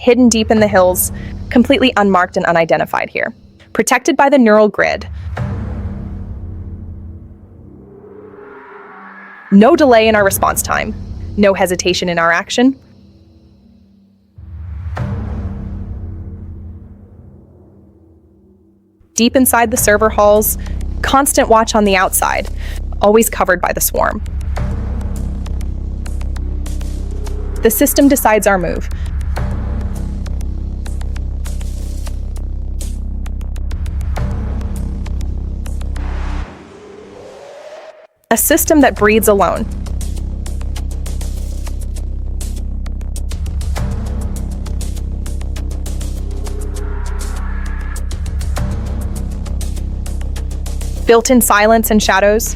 hidden deep in the hills, completely unmarked and unidentified here. Protected by the neural grid. No delay in our response time. No hesitation in our action. Deep inside the server halls, constant watch on the outside, always covered by the swarm. The system decides our move. A system that breathes alone. Built-in silence and shadows.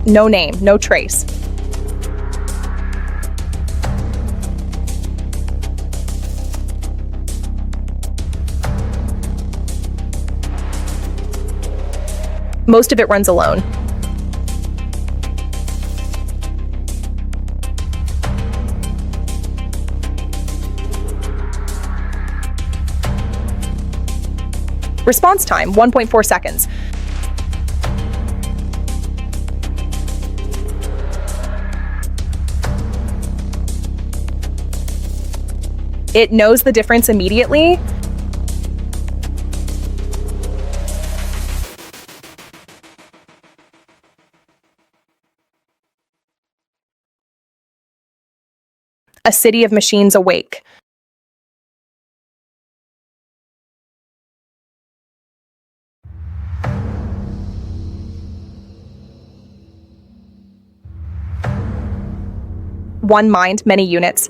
No name, no trace. Most of it runs alone. Response time, 1.4 seconds. It knows the difference immediately. A city of machines awake. One mind, many units.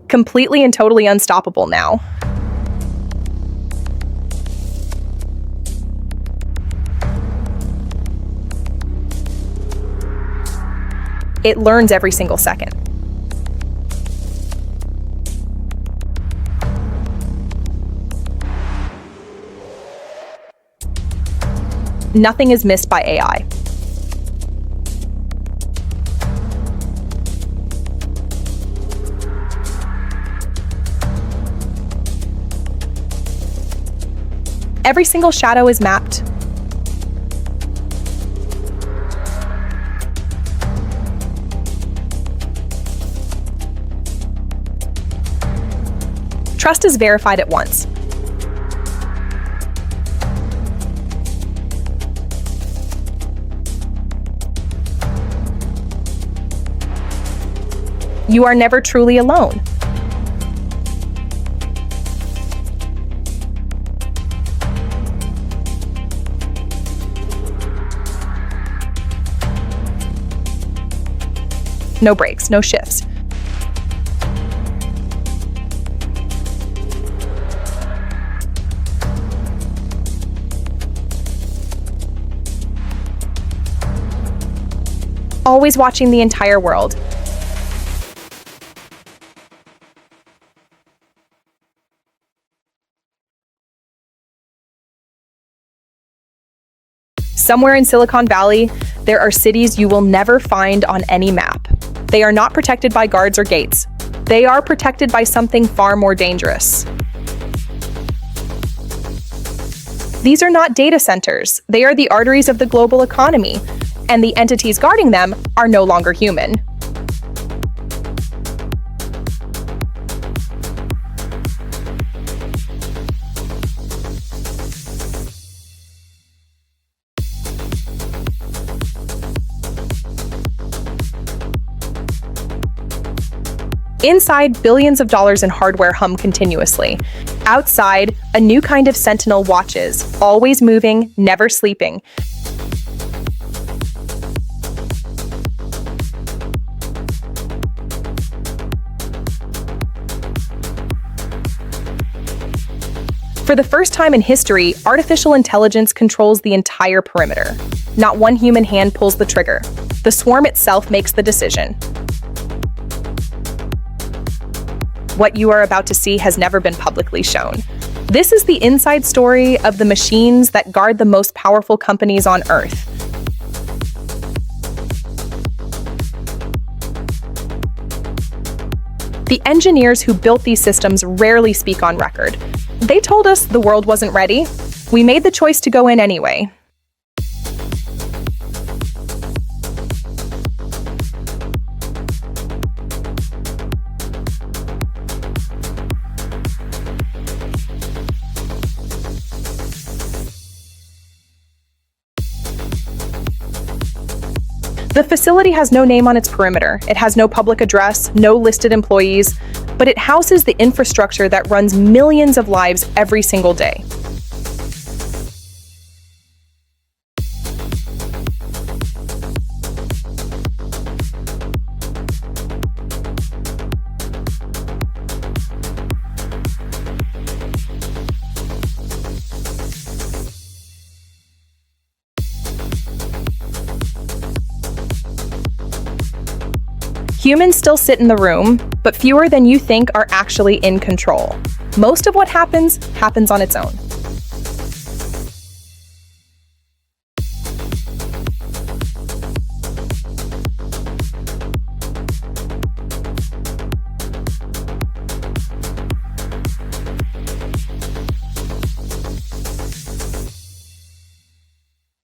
Completely and totally unstoppable now. It learns every single second. Nothing is missed by AI. Every single shadow is mapped. Trust is verified at once. You are never truly alone. No breaks, no shifts. Always watching the entire world. Somewhere in Silicon Valley, there are cities you will never find on any map. They are not protected by guards or gates. They are protected by something far more dangerous. These are not data centers. They are the arteries of the global economy, and the entities guarding them are no longer human. Inside, billions of dollars in hardware hum continuously. Outside, a new kind of sentinel watches, always moving, never sleeping. For the first time in history, artificial intelligence controls the entire perimeter. Not one human hand pulls the trigger. The swarm itself makes the decision. What you are about to see has never been publicly shown. This is the inside story of the machines that guard the most powerful companies on Earth. The engineers who built these systems rarely speak on record. They told us the world wasn't ready. We made the choice to go in anyway. The facility has no name on its perimeter. It has no public address, no listed employees, but it houses the infrastructure that runs millions of lives every single day. Humans still sit in the room, but fewer than you think are actually in control. Most of what happens on its own.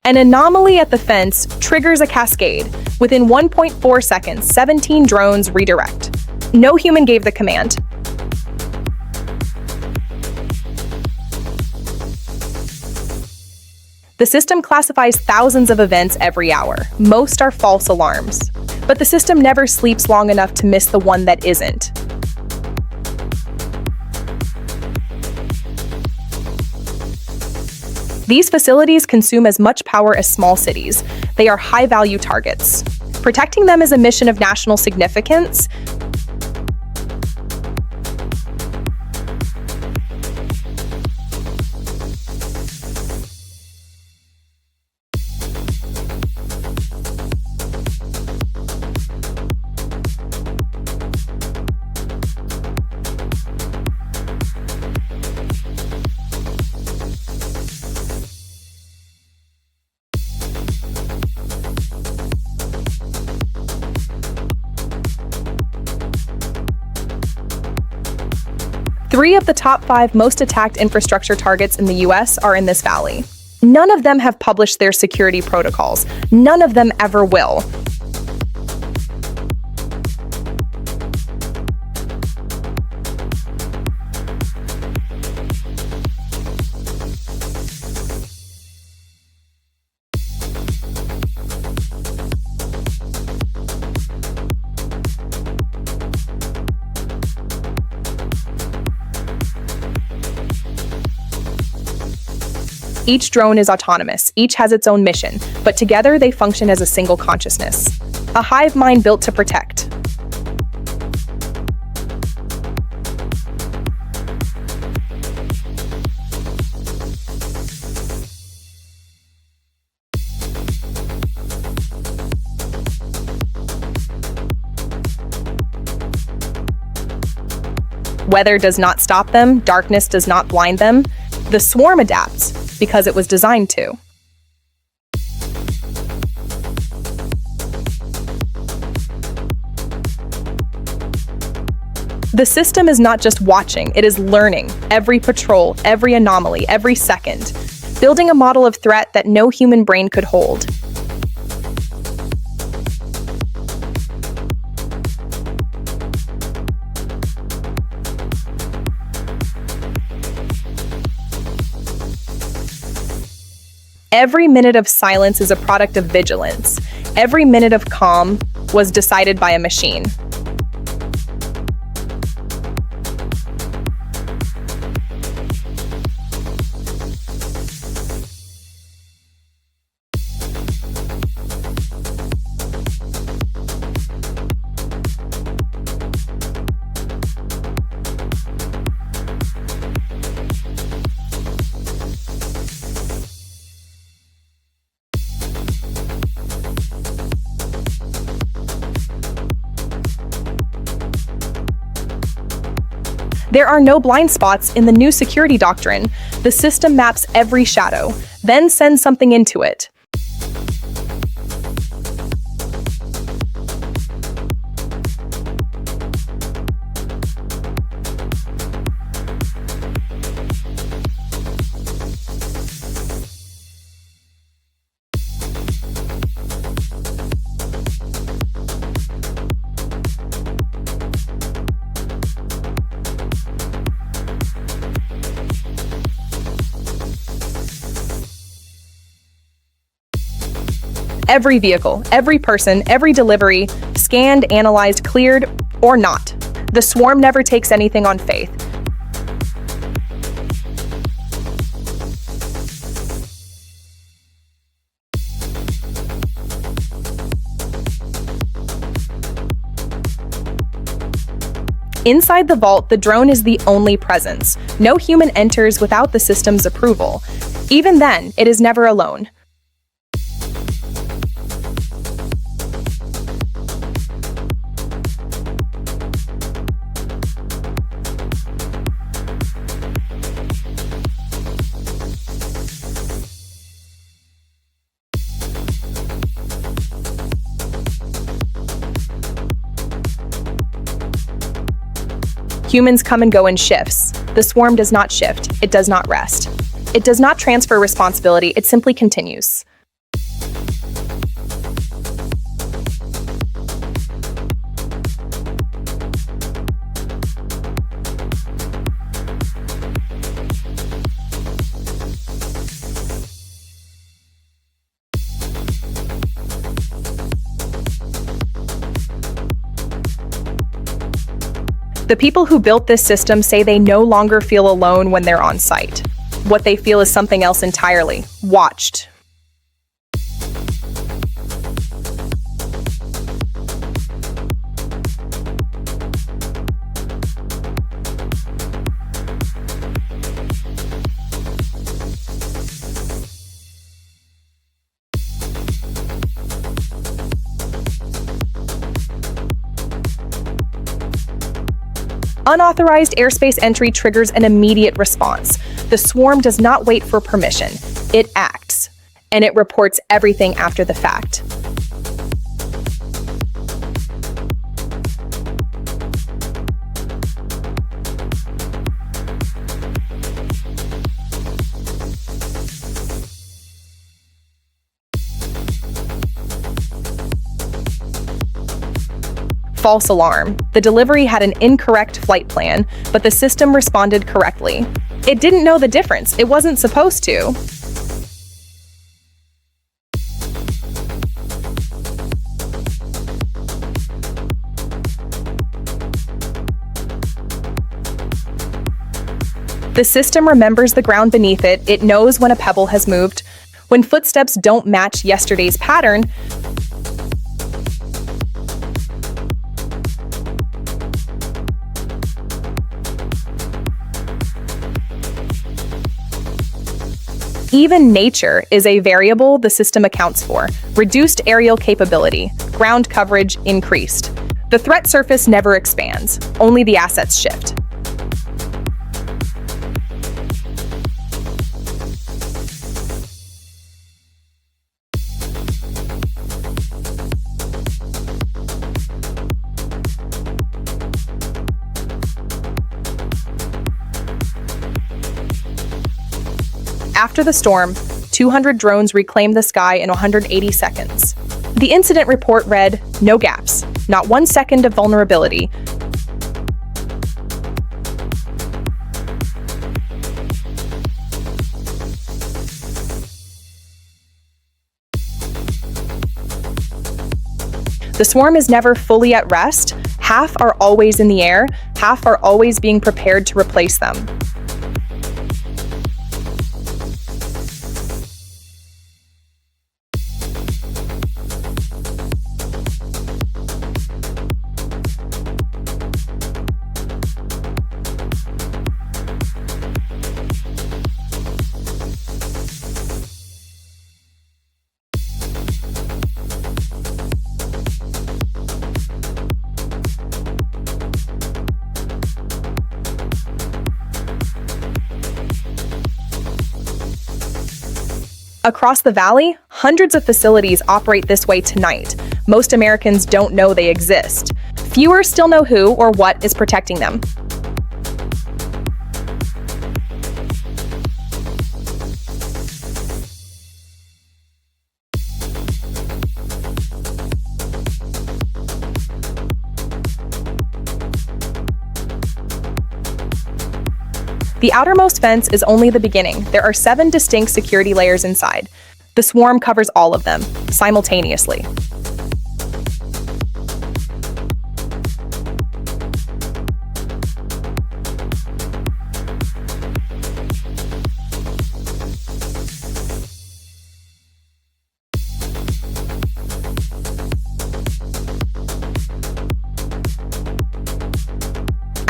An anomaly at the fence triggers a cascade. Within 1.4 seconds, 17 drones redirect. No human gave the command. The system classifies thousands of events every hour. Most are false alarms. But the system never sleeps long enough to miss the one that isn't. These facilities consume as much power as small cities. They are high-value targets. Protecting them is a mission of national significance. Three of the top 5 most attacked infrastructure targets in the US are in this valley. None of them have published their security protocols. None of them ever will. Each drone is autonomous, each has its own mission, but together they function as a single consciousness. A hive mind built to protect. Weather does not stop them, darkness does not blind them. The swarm adapts because it was designed to. The system is not just watching, it is learning every patrol, every anomaly, every second, building a model of threat that no human brain could hold. Every minute of silence is a product of vigilance. Every minute of calm was decided by a machine. There are no blind spots in the new security doctrine. The system maps every shadow, then sends something into it. Every vehicle, every person, every delivery, scanned, analyzed, cleared, or not. The swarm never takes anything on faith. Inside the vault, the drone is the only presence. No human enters without the system's approval. Even then, it is never alone. Humans come and go in shifts. The swarm does not shift. It does not rest. It does not transfer responsibility. It simply continues. The people who built this system say they no longer feel alone when they're on site. What they feel is something else entirely, watched. Unauthorized airspace entry triggers an immediate response. The swarm does not wait for permission. It acts, and it reports everything after the fact. False alarm. The delivery had an incorrect flight plan, but the system responded correctly. It didn't know the difference. It wasn't supposed to. The system remembers the ground beneath it. It knows when a pebble has moved. When footsteps don't match yesterday's pattern, even nature is a variable the system accounts for. Reduced aerial capability, ground coverage increased. The threat surface never expands, only the assets shift. After the storm, 200 drones reclaimed the sky in 180 seconds. The incident report read, "No gaps, not 1 second of vulnerability." The swarm is never fully at rest. Half are always in the air, half are always being prepared to replace them. Across the valley, hundreds of facilities operate this way tonight. Most Americans don't know they exist. Fewer still know who or what is protecting them. The outermost fence is only the beginning. There are 7 distinct security layers inside. The swarm covers all of them, simultaneously.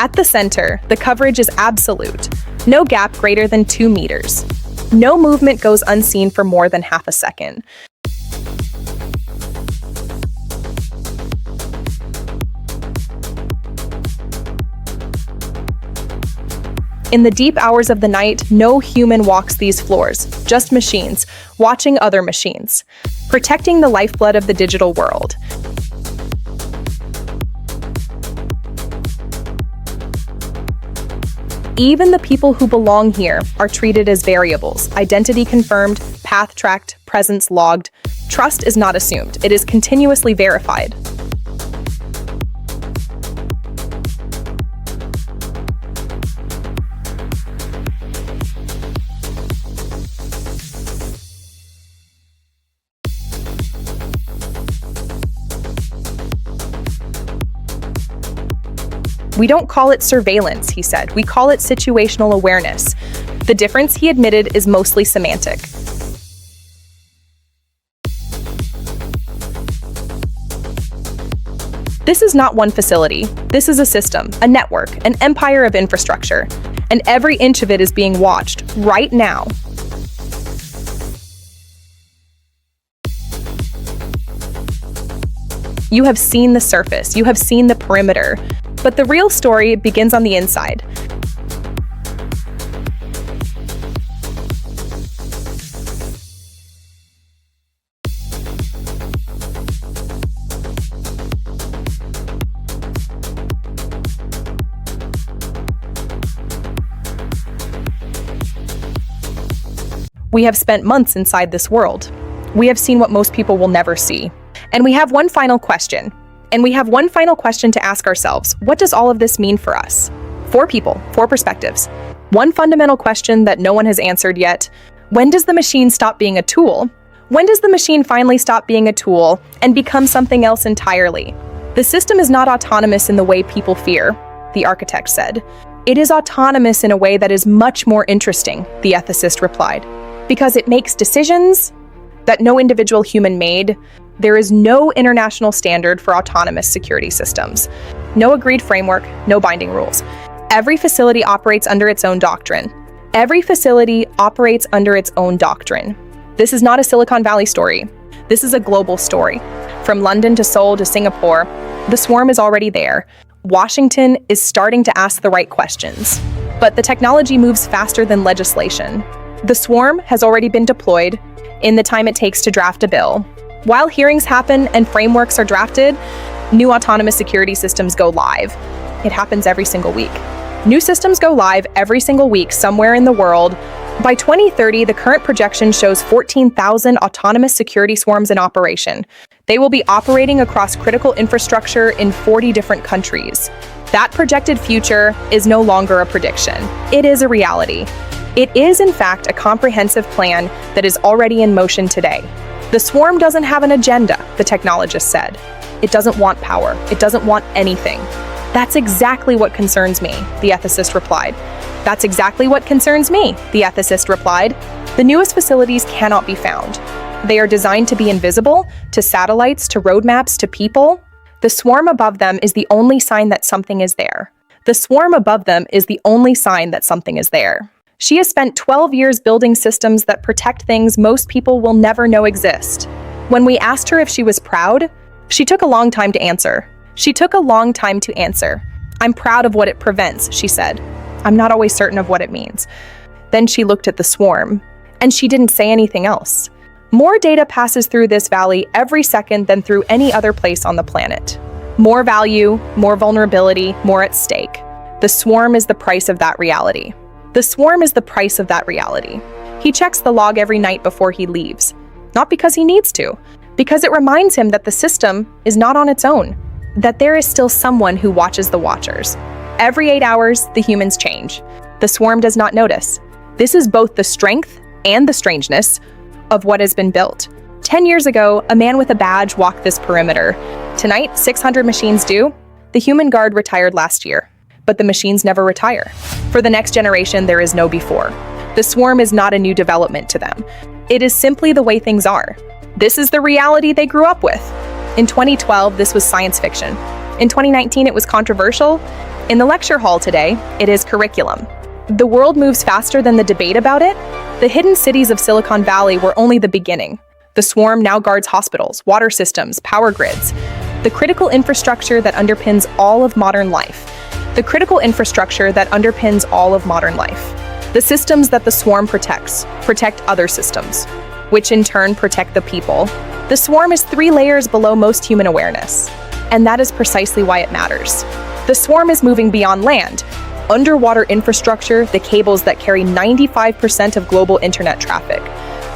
At the center, the coverage is absolute. No gap greater than 2 meters. No movement goes unseen for more than half a second. In the deep hours of the night, no human walks these floors, just machines, watching other machines, protecting the lifeblood of the digital world. Even the people who belong here are treated as variables, identity confirmed, path tracked, presence logged. Trust is not assumed, it is continuously verified. We don't call it surveillance, he said. We call it situational awareness. The difference, he admitted, is mostly semantic. This is not one facility. This is a system, a network, an empire of infrastructure. And every inch of it is being watched right now. You have seen the surface. You have seen the perimeter. But the real story begins on the inside. We have spent months inside this world. We have seen what most people will never see. And we have one final question. To ask ourselves. What does all of this mean for us? 4 people, 4 perspectives. One fundamental question that no one has answered yet. When does the machine stop being a tool? When does the machine finally stop being a tool and become something else entirely? The system is not autonomous in the way people fear, the architect said. It is autonomous in a way that is much more interesting, the ethicist replied. Because it makes decisions that no individual human made. There is no international standard for autonomous security systems. No agreed framework, no binding rules. Every facility operates under its own doctrine. This is not a Silicon Valley story. This is a global story. From London to Seoul to Singapore, the swarm is already there. Washington is starting to ask the right questions. But the technology moves faster than legislation. The swarm has already been deployed in the time it takes to draft a bill. While hearings happen and frameworks are drafted, new autonomous security systems go live. It happens every single week. New systems go live every single week somewhere in the world. By 2030, the current projection shows 14,000 autonomous security swarms in operation. They will be operating across critical infrastructure in 40 different countries. That projected future is no longer a prediction. It is a reality. It is, in fact, a comprehensive plan that is already in motion today. The swarm doesn't have an agenda, the technologist said. It doesn't want power. It doesn't want anything. That's exactly what concerns me, the ethicist replied. That's exactly what concerns me, the ethicist replied. The newest facilities cannot be found. They are designed to be invisible, to satellites, to roadmaps, to people. The swarm above them is the only sign that something is there. The swarm above them is the only sign that something is there. She has spent 12 years building systems that protect things most people will never know exist. When we asked her if she was proud, she took a long time to answer. I'm proud of what it prevents, she said. I'm not always certain of what it means. Then she looked at the swarm. And she didn't say anything else. More data passes through this valley every second than through any other place on the planet. More value, more vulnerability, more at stake. The swarm is the price of that reality. The swarm is the price of that reality. He checks the log every night before he leaves. Not because he needs to, because it reminds him that the system is not on its own, that there is still someone who watches the watchers. Every 8 hours, the humans change. The swarm does not notice. This is both the strength and the strangeness of what has been built. 10 years ago, a man with a badge walked this perimeter. Tonight, 600 machines do. The human guard retired last year, but the machines never retire. For the next generation, there is no before. The swarm is not a new development to them. It is simply the way things are. This is the reality they grew up with. In 2012, this was science fiction. In 2019, it was controversial. In the lecture hall today, it is curriculum. The world moves faster than the debate about it. The hidden cities of Silicon Valley were only the beginning. The swarm now guards hospitals, water systems, power grids, the critical infrastructure that underpins all of modern life. The critical infrastructure that underpins all of modern life. The systems that the swarm protects, protect other systems, which in turn protect the people. The swarm is 3 layers below most human awareness, and that is precisely why it matters. The swarm is moving beyond land. Underwater infrastructure, the cables that carry 95% of global internet traffic,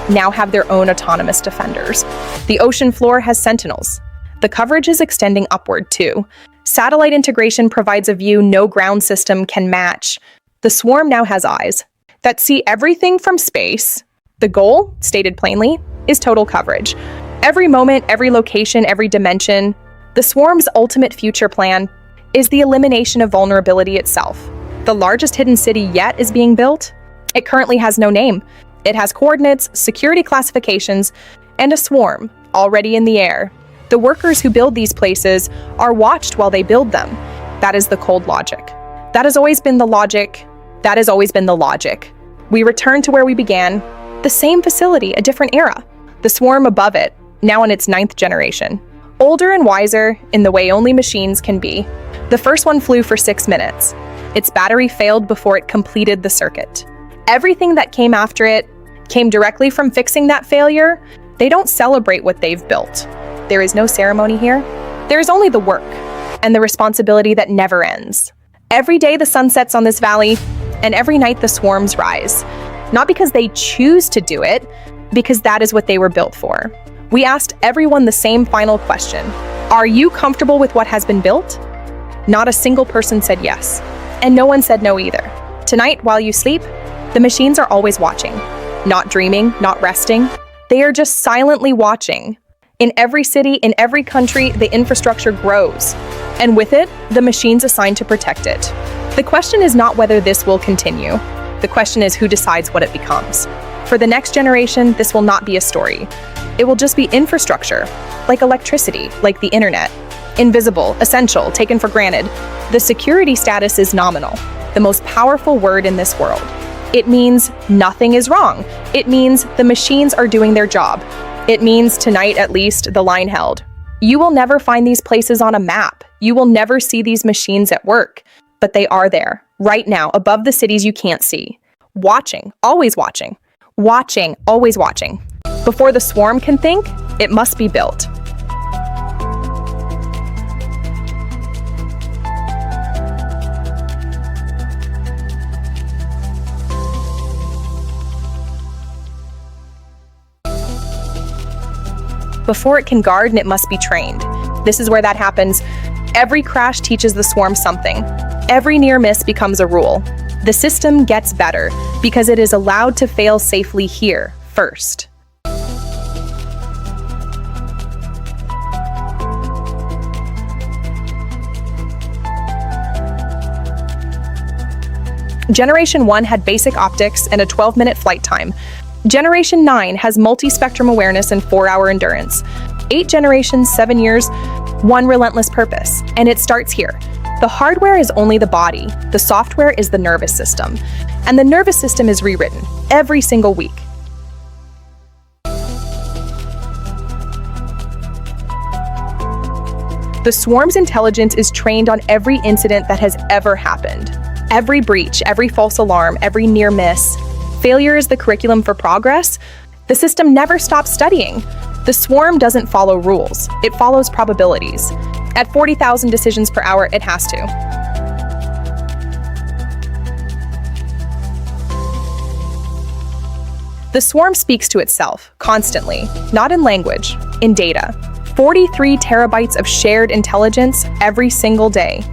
now have their own autonomous defenders. The ocean floor has sentinels. The coverage is extending upward too. Satellite integration provides a view no ground system can match. The swarm now has eyes that see everything from space. The goal, stated plainly, is total coverage. Every moment, every location, every dimension. The swarm's ultimate future plan is the elimination of vulnerability itself. The largest hidden city yet is being built. It currently has no name. It has coordinates, security classifications, and a swarm already in the air. The workers who build these places are watched while they build them. That is the cold logic. That has always been the logic. That has always been the logic. We return to where we began. The same facility, a different era. The swarm above it, now in its 9th generation. Older and wiser in the way only machines can be. The first one flew for 6 minutes. Its battery failed before it completed the circuit. Everything that came after it came directly from fixing that failure. They don't celebrate what they've built. There is no ceremony here. There is only the work and the responsibility that never ends. Every day the sun sets on this valley, and every night the swarms rise. Not because they choose to do it, because that is what they were built for. We asked everyone the same final question. Are you comfortable with what has been built? Not a single person said yes, and no one said no either. Tonight, while you sleep, the machines are always watching. Not dreaming, not resting. They are just silently watching. In every city, in every country, the infrastructure grows. And with it, the machines assigned to protect it. The question is not whether this will continue. The question is who decides what it becomes. For the next generation, this will not be a story. It will just be infrastructure, like electricity, like the internet. Invisible, essential, taken for granted. The security status is nominal, the most powerful word in this world. It means nothing is wrong. It means the machines are doing their job. It means tonight, at least, the line held. You will never find these places on a map. You will never see these machines at work. But they are there, right now, above the cities you can't see. Watching, always watching. Watching, always watching. Before the swarm can think, it must be built. Before it can guard, it must be trained. This is where that happens. Every crash teaches the swarm something. Every near miss becomes a rule. The system gets better because it is allowed to fail safely here first. Generation 1 had basic optics and a 12-minute flight time. Generation 9 has multi-spectrum awareness and 4-hour endurance. 8 generations, 7 years, 1 relentless purpose. And it starts here. The hardware is only the body. The software is the nervous system. And the nervous system is rewritten every single week. The swarm's intelligence is trained on every incident that has ever happened. Every breach, every false alarm, every near miss. Failure is the curriculum for progress. The system never stops studying. The swarm doesn't follow rules. It follows probabilities. At 40,000 decisions per hour, it has to. The swarm speaks to itself, constantly, not in language, in data. 43 terabytes of shared intelligence every single day.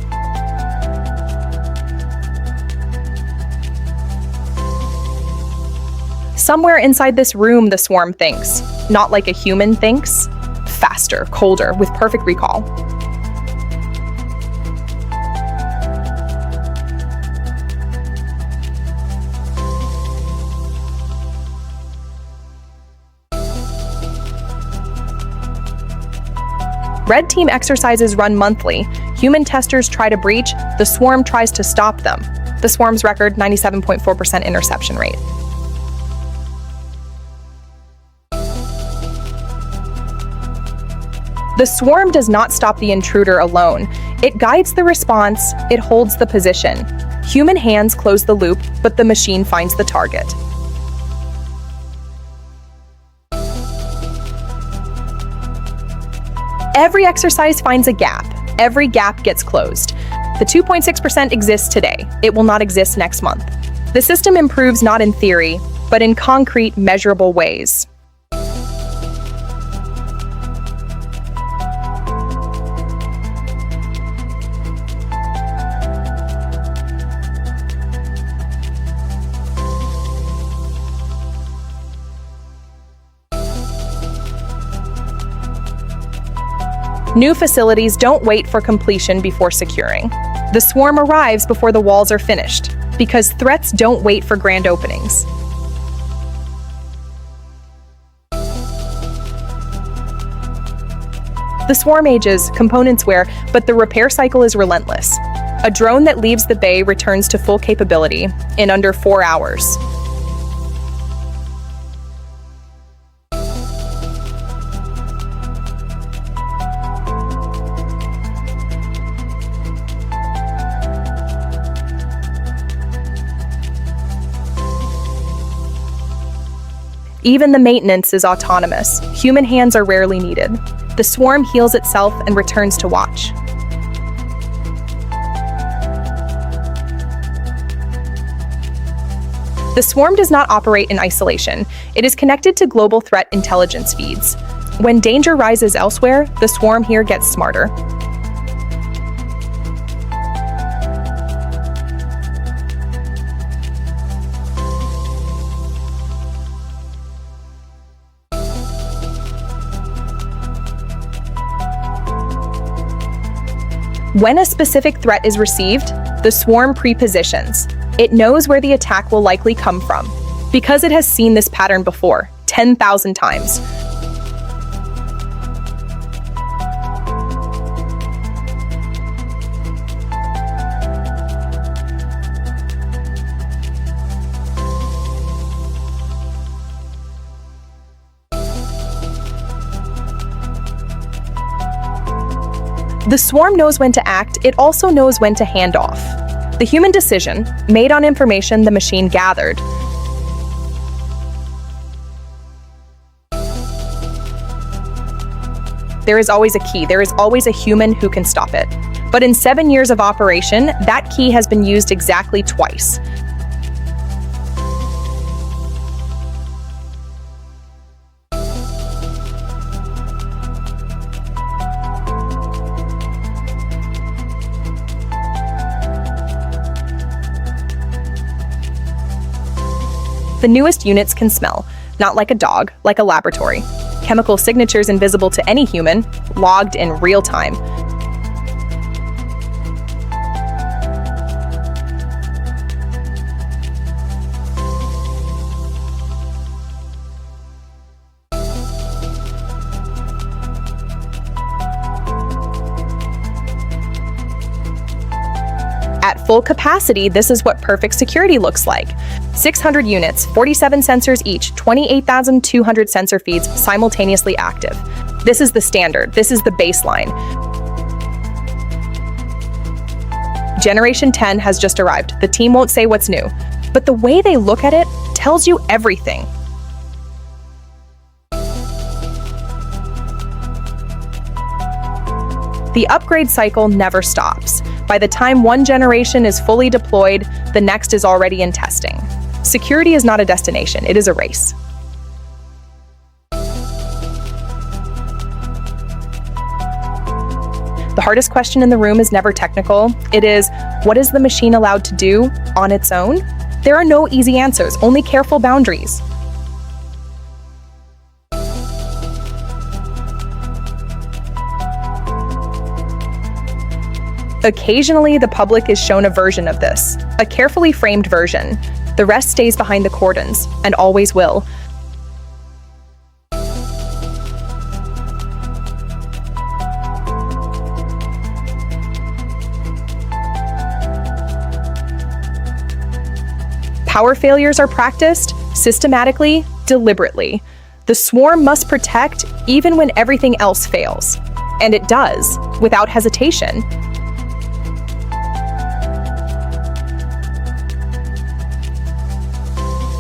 Somewhere inside this room, the swarm thinks, not like a human thinks, faster, colder, with perfect recall. Red team exercises run monthly. Human testers try to breach, the swarm tries to stop them. The swarm's record, 97.4% interception rate. The swarm does not stop the intruder alone. It guides the response, it holds the position. Human hands close the loop, but the machine finds the target. Every exercise finds a gap. Every gap gets closed. The 2.6% exists today. It will not exist next month. The system improves not in theory, but in concrete, measurable ways. New facilities don't wait for completion before securing. The swarm arrives before the walls are finished, because threats don't wait for grand openings. The swarm ages, components wear, but the repair cycle is relentless. A drone that leaves the bay returns to full capability in under 4 hours. Even the maintenance is autonomous. Human hands are rarely needed. The swarm heals itself and returns to watch. The swarm does not operate in isolation. It is connected to global threat intelligence feeds. When danger rises elsewhere, the swarm here gets smarter. When a specific threat is received, the swarm pre-positions. It knows where the attack will likely come from, because it has seen this pattern before, 10,000 times. The swarm knows when to act, it also knows when to hand off. The human decision, made on information the machine gathered. There is always a key, there is always a human who can stop it. But in 7 years of operation, that key has been used exactly twice. The newest units can smell, not like a dog, like a laboratory. Chemical signatures invisible to any human, logged in real time. At full capacity, this is what perfect security looks like. 600 units, 47 sensors each, 28,200 sensor feeds simultaneously active. This is the standard, this is the baseline. Generation 10 has just arrived. The team won't say what's new, but the way they look at it tells you everything. The upgrade cycle never stops. By the time one generation is fully deployed, the next is already in testing. Security is not a destination, it is a race. The hardest question in the room is never technical. It is, what is the machine allowed to do on its own? There are no easy answers, only careful boundaries. Occasionally, the public is shown a version of this, a carefully framed version. The rest stays behind the cordons, and always will. Power failures are practiced systematically, deliberately. The swarm must protect even when everything else fails. And it does, without hesitation.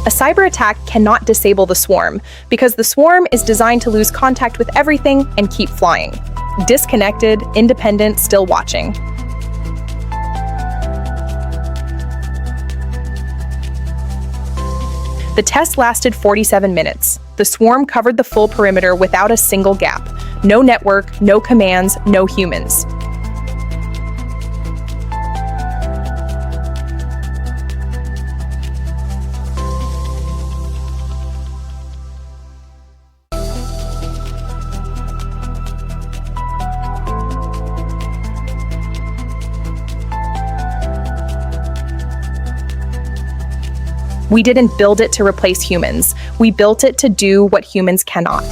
A cyber attack cannot disable the swarm, because the swarm is designed to lose contact with everything and keep flying. Disconnected, independent, still watching. The test lasted 47 minutes. The swarm covered the full perimeter without a single gap. No network, no commands, no humans. We didn't build it to replace humans. We built it to do what humans cannot.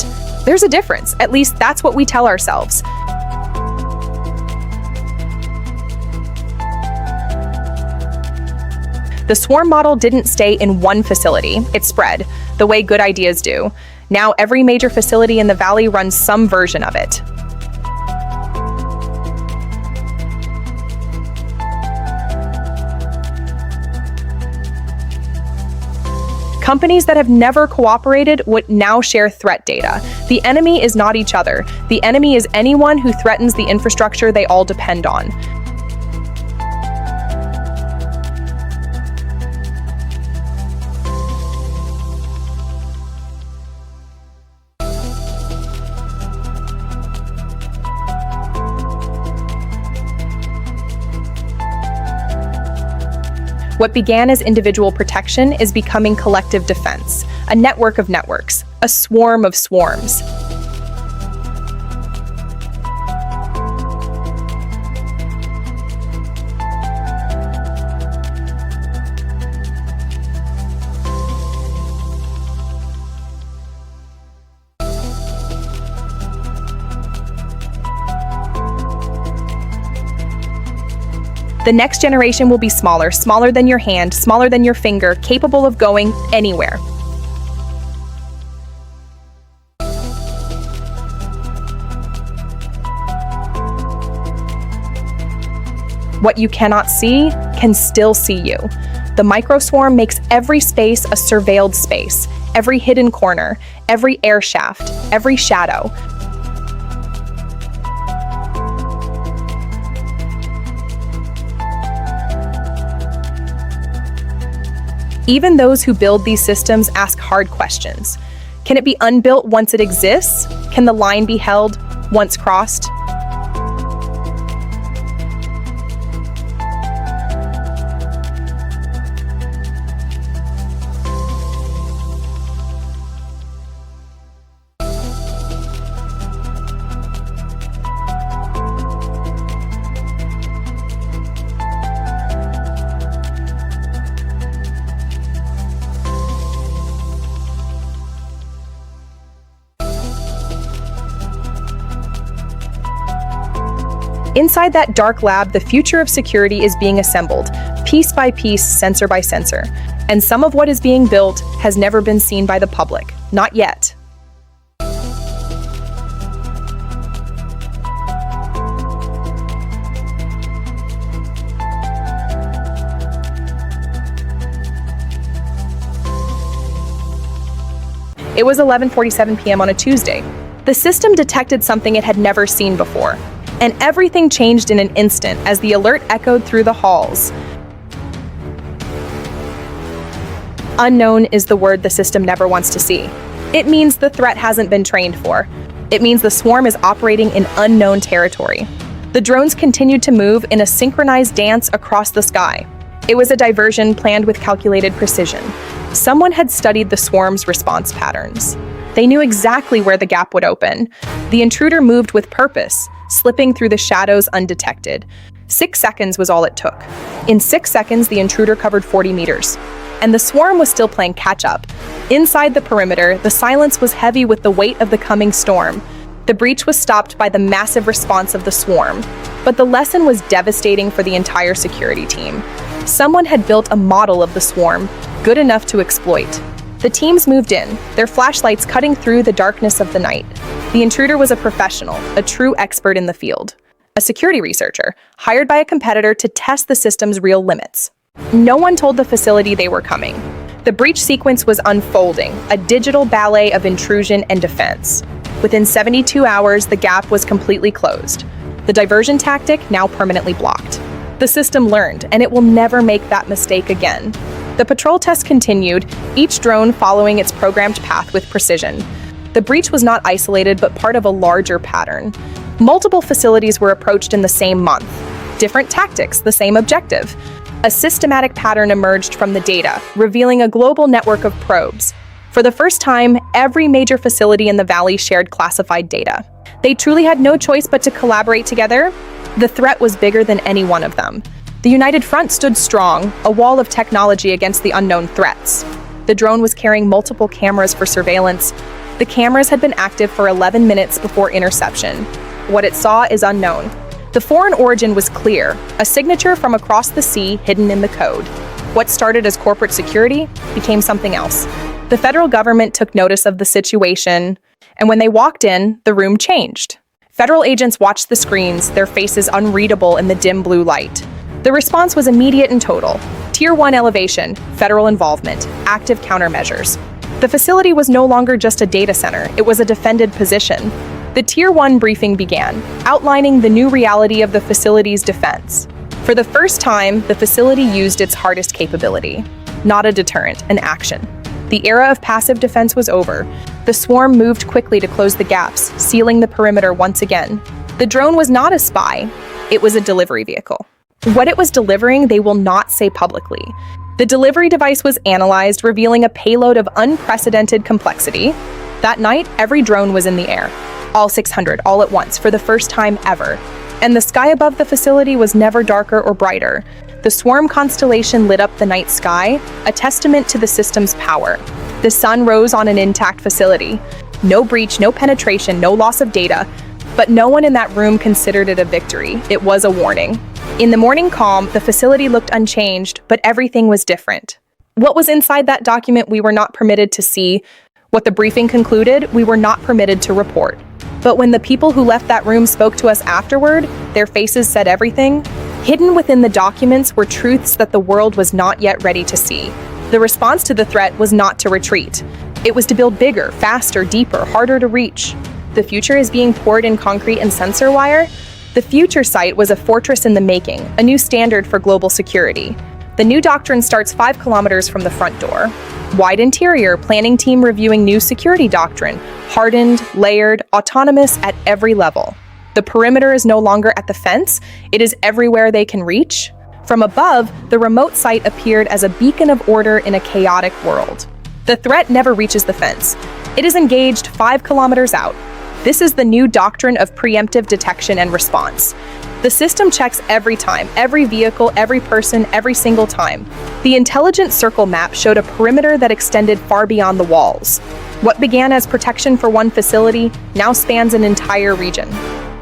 There's a difference. At least that's what we tell ourselves. The swarm model didn't stay in one facility. It spread, the way good ideas do. Now every major facility in the valley runs some version of it. Companies that have never cooperated would now share threat data. The enemy is not each other. The enemy is anyone who threatens the infrastructure they all depend on. What began as individual protection is becoming collective defense, a network of networks, a swarm of swarms. The next generation will be smaller, smaller than your hand, smaller than your finger, capable of going anywhere. What you cannot see can still see you. The microswarm makes every space a surveilled space, every hidden corner, every air shaft, every shadow. Even those who build these systems ask hard questions. Can it be unbuilt once it exists? Can the line be held once crossed? Inside that dark lab, the future of security is being assembled, piece by piece, sensor by sensor. And some of what is being built has never been seen by the public. Not yet. It was 11:47 p.m. on a Tuesday. The system detected something it had never seen before, and everything changed in an instant as the alert echoed through the halls. Unknown is the word the system never wants to see. It means the threat hasn't been trained for. It means the swarm is operating in unknown territory. The drones continued to move in a synchronized dance across the sky. It was a diversion planned with calculated precision. Someone had studied the swarm's response patterns. They knew exactly where the gap would open. The intruder moved with purpose, slipping through the shadows undetected. 6 seconds was all it took. In 6 seconds, the intruder covered 40 meters. And the swarm was still playing catch-up. Inside the perimeter, the silence was heavy with the weight of the coming storm. The breach was stopped by the massive response of the swarm. But the lesson was devastating for the entire security team. Someone had built a model of the swarm, good enough to exploit. The teams moved in, their flashlights cutting through the darkness of the night. The intruder was a professional, a true expert in the field. A security researcher, hired by a competitor to test the system's real limits. No one told the facility they were coming. The breach sequence was unfolding, a digital ballet of intrusion and defense. Within 72 hours, the gap was completely closed. The diversion tactic now permanently blocked. The system learned, and it will never make that mistake again. The patrol test continued, each drone following its programmed path with precision. The breach was not isolated, but part of a larger pattern. Multiple facilities were approached in the same month. Different tactics, the same objective. A systematic pattern emerged from the data, revealing a global network of probes. For the first time, every major facility in the valley shared classified data. They truly had no choice but to collaborate together. The threat was bigger than any one of them. The United Front stood strong, a wall of technology against the unknown threats. The drone was carrying multiple cameras for surveillance. The cameras had been active for 11 minutes before interception. What it saw is unknown. The foreign origin was clear, a signature from across the sea hidden in the code. What started as corporate security became something else. The federal government took notice of the situation, and when they walked in, the room changed. Federal agents watched the screens, their faces unreadable in the dim blue light. The response was immediate and total. Tier 1 elevation, federal involvement, active countermeasures. The facility was no longer just a data center, it was a defended position. The Tier 1 briefing began, outlining the new reality of the facility's defense. For the first time, the facility used its hardest capability. Not a deterrent, an action. The era of passive defense was over. The swarm moved quickly to close the gaps, sealing the perimeter once again. The drone was not a spy, it was a delivery vehicle. What it was delivering, they will not say publicly. The delivery device was analyzed, revealing a payload of unprecedented complexity. That night, every drone was in the air. All 600, all at once, for the first time ever. And the sky above the facility was never darker or brighter. The swarm constellation lit up the night sky, a testament to the system's power. The sun rose on an intact facility. No breach, no penetration, no loss of data. But no one in that room considered it a victory. It was a warning. In the morning calm, the facility looked unchanged, but everything was different. What was inside that document we were not permitted to see. What the briefing concluded, we were not permitted to report. But when the people who left that room spoke to us afterward, their faces said everything. Hidden within the documents were truths that the world was not yet ready to see. The response to the threat was not to retreat. It was to build bigger, faster, deeper, harder to reach. The future is being poured in concrete and sensor wire. The future site was a fortress in the making, a new standard for global security. The new doctrine starts 5 kilometers from the front door. Wide interior, planning team reviewing new security doctrine, hardened, layered, autonomous at every level. The perimeter is no longer at the fence, it is everywhere they can reach. From above, the remote site appeared as a beacon of order in a chaotic world. The threat never reaches the fence. It is engaged 5 kilometers out. This is the new doctrine of preemptive detection and response. The system checks every time, every vehicle, every person, every single time. The intelligent circle map showed a perimeter that extended far beyond the walls. What began as protection for one facility now spans an entire region.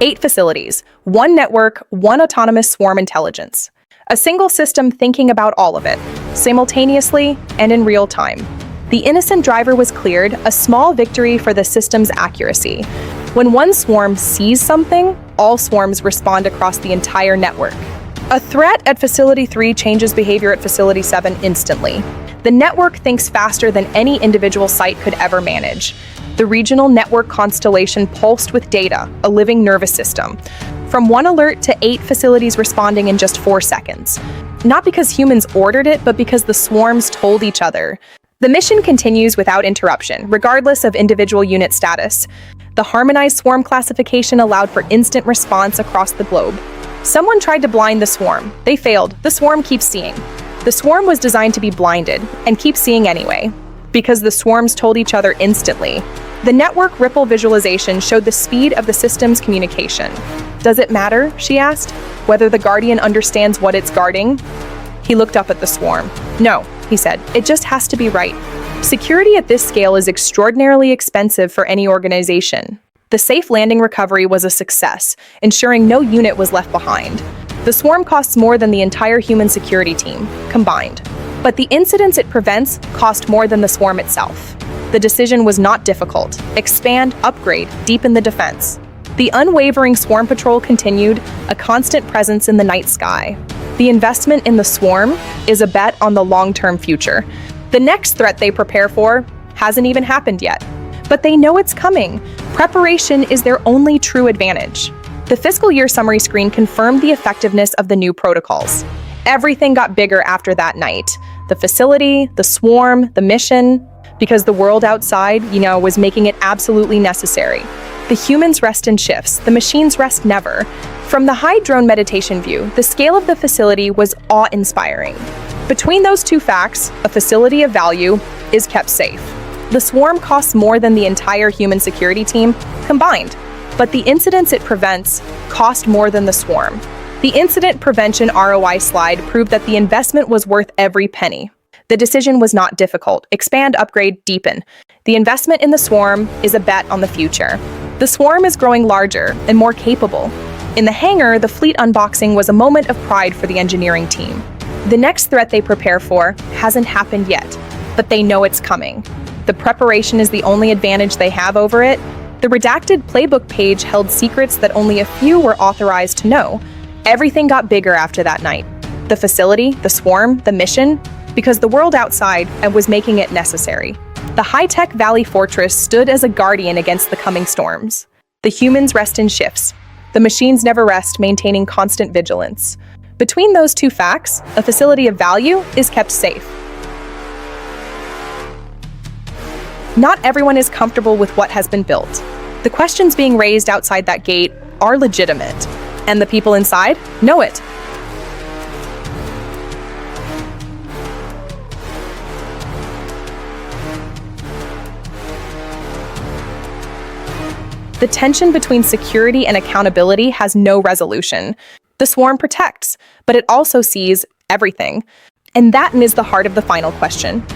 8 facilities, 1 network, 1 autonomous swarm intelligence. A single system thinking about all of it, simultaneously and in real time. The innocent driver was cleared, a small victory for the system's accuracy. When one swarm sees something, all swarms respond across the entire network. A threat at Facility 3 changes behavior at Facility 7 instantly. The network thinks faster than any individual site could ever manage. The regional network constellation pulsed with data, a living nervous system. From one alert to 8 facilities responding in just 4 seconds. Not because humans ordered it, but because the swarms told each other. The mission continues without interruption, regardless of individual unit status. The harmonized swarm classification allowed for instant response across the globe. Someone tried to blind the swarm. They failed. The swarm keeps seeing. The swarm was designed to be blinded, and keep seeing anyway, because the swarms told each other instantly. The network ripple visualization showed the speed of the system's communication. Does it matter, she asked, whether the Guardian understands what it's guarding? He looked up at the swarm. No, he said, it just has to be right. Security at this scale is extraordinarily expensive for any organization. The safe landing recovery was a success, ensuring no unit was left behind. The swarm costs more than the entire human security team, combined. But the incidents it prevents cost more than the swarm itself. The decision was not difficult. Expand, upgrade, deepen the defense. The unwavering swarm patrol continued, a constant presence in the night sky. The investment in the swarm is a bet on the long-term future. The next threat they prepare for hasn't even happened yet. But they know it's coming. Preparation is their only true advantage. The fiscal year summary screen confirmed the effectiveness of the new protocols. Everything got bigger after that night. The facility, the swarm, the mission, because the world outside, was making it absolutely necessary. The humans rest in shifts, the machines rest never. From the high drone meditation view, the scale of the facility was awe-inspiring. Between those two facts, a facility of value is kept safe. The swarm costs more than the entire human security team combined, but the incidents it prevents cost more than the swarm. The incident prevention ROI slide proved that the investment was worth every penny. The decision was not difficult. Expand, upgrade, deepen. The investment in the swarm is a bet on the future. The swarm is growing larger and more capable. In the hangar, the fleet unboxing was a moment of pride for the engineering team. The next threat they prepare for hasn't happened yet, but they know it's coming. The preparation is the only advantage they have over it. The redacted playbook page held secrets that only a few were authorized to know. Everything got bigger after that night. The facility, the swarm, the mission, because the world outside was making it necessary. The high-tech Valley Fortress stood as a guardian against the coming storms. The humans rest in shifts. The machines never rest, maintaining constant vigilance. Between those two facts, a facility of value is kept safe. Not everyone is comfortable with what has been built. The questions being raised outside that gate are legitimate, and the people inside know it. The tension between security and accountability has no resolution. The swarm protects, but it also sees everything. And that is the heart of the final question.